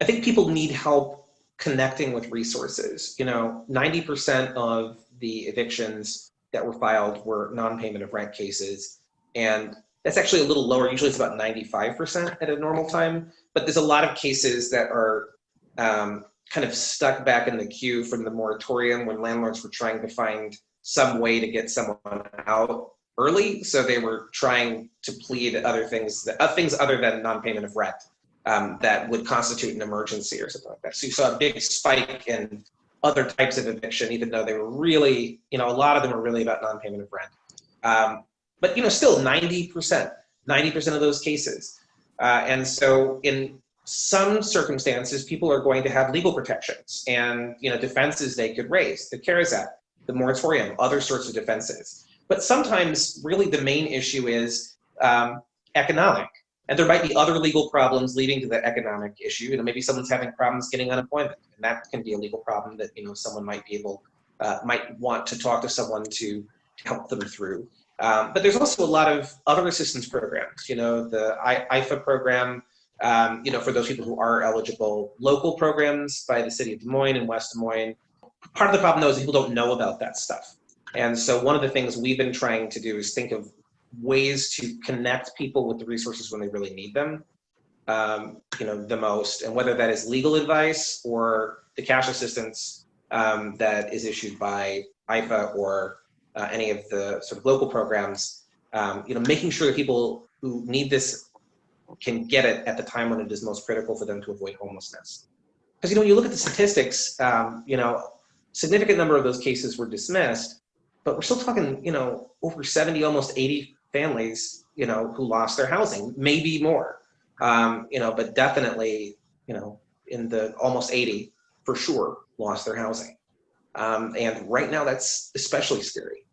think people need help connecting with resources. 90% of the evictions that were filed were non-payment of rent cases. And that's actually a little lower. Usually it's about 95% at a normal time. But there's a lot of cases that are kind of stuck back in the queue from the moratorium when landlords were trying to find some way to get someone out early. So they were trying to plead other things, things other than non-payment of rent that would constitute an emergency or something like that. So you saw a big spike in other types of eviction, even though they were really, a lot of them were really about non-payment of rent. But still 90% of those cases. And so in some circumstances, people are going to have legal protections and defenses they could raise, the CARES Act, the moratorium, other sorts of defenses. But sometimes really the main issue is economic. And there might be other legal problems leading to the economic issue. Maybe someone's having problems getting unemployment, and that can be a legal problem that someone might want to talk to someone to help them through. But there's also a lot of other assistance programs. The IFA program, for those people who are eligible, local programs by the city of Des Moines and West Des Moines. Part of the problem though is people don't know about that stuff. And so one of the things we've been trying to do is think of ways to connect people with the resources when they really need them, the most, and whether that is legal advice or the cash assistance that is issued by IFA or any of the sort of local programs, making sure that people who need this can get it at the time when it is most critical for them to avoid homelessness. Because when you look at the statistics, significant number of those cases were dismissed, but we're still talking, over 70, almost 80 families, who lost their housing, maybe more, but definitely, in the almost 80 for sure lost their housing. And right now that's especially scary.